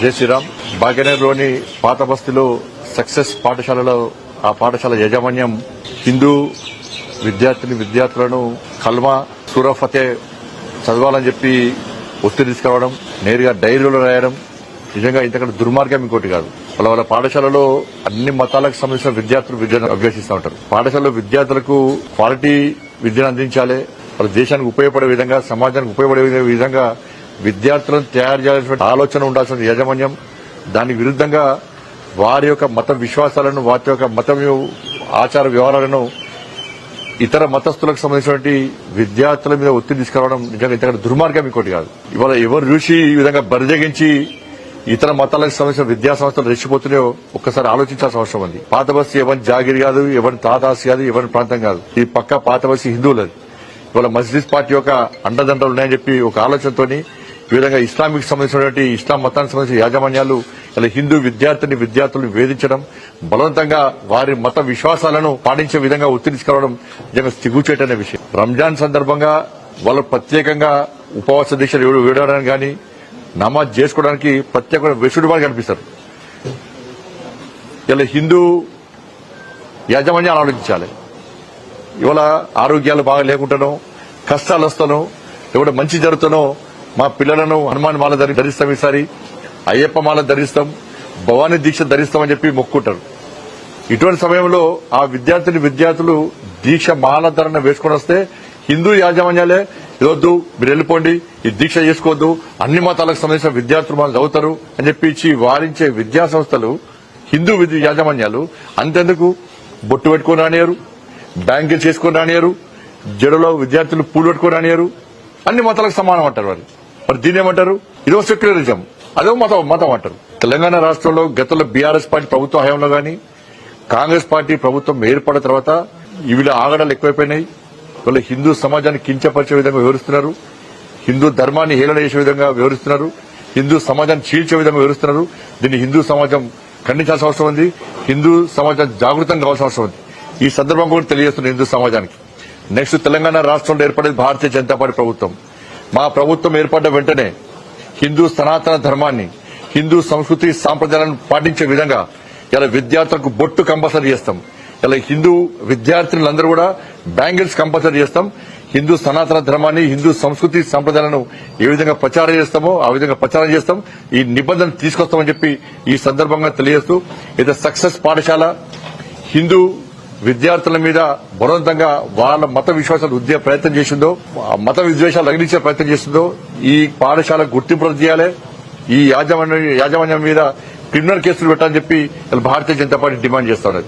జై శ్రీరామ్. భాగ్యనగర్లోని పాత బస్తీలో సక్సెస్ పాఠశాలలో ఆ పాఠశాల యాజమాన్యం హిందూ విద్యార్థులను కల్మా సూరా ఫతే చదవాలని చెప్పి ఒత్తిడి తీసుకురావడం, నేరుగా డైరీలో రాయడం నిజంగా ఇంతకంటే దుర్మార్గం ఇంకోటి కాదు. వాళ్ళ పాఠశాలలో అన్ని మతాలకు సంబంధించిన విద్యార్థులు విద్యను అభ్యసిస్తూ ఉంటారు. పాఠశాలలో విద్యార్థులకు క్వాలిటీ విద్యను అందించాలి. వాళ్ళ దేశానికి ఉపయోగపడే విధంగా, సమాజానికి ఉపయోగపడే విధంగా విద్యార్థులను తయారు చేయాల్సిన ఆలోచన ఉండాల్సిన యాజమాన్యం దానికి విరుద్ధంగా వారి యొక్క మత విశ్వాసాలను, వారి యొక్క మత ఆచార వ్యవహారాలను ఇతర మతస్థులకు సంబంధించినటువంటి విద్యార్థుల మీద ఒత్తిడి తీసుకురావడం నిజంగా ఇంతకంటే దుర్మార్గం ఇంకోటి కాదు. ఇవాళ ఎవరు చూసి ఈ విధంగా బరిదగించి ఇతర మతాలకు సంబంధించిన విద్యా సంస్థలు రెచ్చిపోతున్నాయో ఒక్కసారి ఆలోచించాల్సిన అవసరం ఉంది. పాత బస్తీ ఎవరి జాగిరి కాదు, ఎవరి తాదాసి కాదు, ఎవరి ప్రాంతం కాదు. ఈ పక్క పాత బస్తీ హిందువులది. ఇవాళ మస్జిద్ పార్టీ యొక్క అండదండలు ఉన్నాయని చెప్పి ఒక ఆలోచనతోని ఈ విధంగా ఇస్లామిక్ సంబంధించినటువంటి ఇస్లాం మతానికి సంబంధించిన యాజమాన్యాలు ఇలా హిందూ విద్యార్థులను వేధించడం, బలవంతంగా వారి మత విశ్వాసాలను పాటించే విధంగా ఒత్తిడి తీసుకురావడం నిజంగా సిగ్గుచేటనే విషయం. రంజాన్ సందర్భంగా వాళ్ళు ప్రత్యేకంగా ఉపవాస దీక్షలు వేయడానికి కానీ, నమాజ్ చేసుకోవడానికి ప్రత్యేక వెసులుబాటు కనిపిస్తారు. ఇలా హిందూ యాజమాన్యాలు ఆలోచించాలి. ఇవాళ ఆరోగ్యాలు బాగా లేకుండానో, కష్టాలు వస్తానో, లేకుంటే మంచి జరుగుతానో మా పిల్లలను హనుమాన్ మాల ధరిస్తాం, ఈసారి అయ్యప్ప మాల ధరిస్తాం, భవానీ దీక్ష ధరిస్తామని చెప్పి మొక్కుంటారు. ఇటువంటి సమయంలో ఆ విద్యార్థులు దీక్ష మాల ధరణ వేసుకొని వస్తే హిందూ యాజమాన్యాలే ఇదొద్దు, మీరు వెళ్ళిపోండి, ఈ దీక్ష చేసుకోవద్దు, అన్ని మతాలకు సంబంధించిన విద్యార్థులు వాళ్ళు చదువుతారు అని చెప్పి వారించే విద్యా సంస్థలు హిందూ యాజమాన్యాలు అంతెందుకు బొట్టు పెట్టుకొని రానియరు, బ్యాంకులు చేసుకొని రానియరు, జడలో విద్యార్థులు పూలు పెట్టుకొని రానియరు. అన్ని మతాలకు సమానం అంటారు. మరి దీని ఏమంటారు? ఇదో సెక్యులరిజం, అదో మతం అంటారు. తెలంగాణ రాష్ట్రంలో గతంలో బీఆర్ఎస్ పార్టీ ప్రభుత్వ హయాంలో గాని, కాంగ్రెస్ పార్టీ ప్రభుత్వం ఏర్పడిన తర్వాత వీళ్ళ ఆగడాలు ఎక్కువైపోయినాయి. వాళ్ళు హిందూ సమాజాన్ని కించపరిచే విధంగా వివరిస్తున్నారు, హిందూ ధర్మాన్ని హేళన చేసే విధంగా వివరిస్తున్నారు, హిందూ సమాజాన్ని చీల్చే విధంగా వివరిస్తున్నారు. దీన్ని హిందూ సమాజం ఖండించాల్సిన అవసరం ఉంది. హిందూ సమాజం జాగృతం కావాల్సిన అవసరం ఉంది. ఈ సందర్భం కూడా తెలియజేస్తున్న హిందూ సమాజానికి. నెక్స్ట్ తెలంగాణ రాష్ట్రంలో ఏర్పడేది భారతీయ జనతా పార్టీ ప్రభుత్వం. మా ప్రభుత్వం ఏర్పడ్డ వెంటనే హిందూ సనాతన ధర్మాన్ని, హిందూ సంస్కృతి సాంప్రదాయాలను పాటించే విధంగా ఇలా విద్యార్థులకు బొట్టు కంపల్సరీ చేస్తాం. ఇలా హిందూ విద్యార్థులందరూ కూడా బ్యాంగిల్స్ కంపల్సరీ చేస్తాం. హిందూ సనాతన ధర్మాన్ని, హిందూ సంస్కృతి సాంప్రదాయాలను ఏ విధంగా ప్రచారం చేస్తామో ఆ విధంగా ప్రచారం చేస్తాం. ఈ నిబంధన తీసుకొస్తామని చెప్పి ఈ సందర్భంగా తెలియజేస్తూ, ఇది సక్సెస్ పాఠశాల హిందూ విద్యార్థుల మీద బలవంతంగా వాళ్ళ మత విశ్వాసాలు ప్రయత్నం చేసిందో, మత విద్వేషాలు రగిలించే ప్రయత్నం చేసిందో ఈ పాఠశాల గుర్తింపు రద్దు చేయాలి. ఈ యాజమాన్యం మీద క్రిమినల్ కేసులు పెట్టాలని చెప్పి భారతీయ జనతా పార్టీ డిమాండ్ చేస్తున్నది.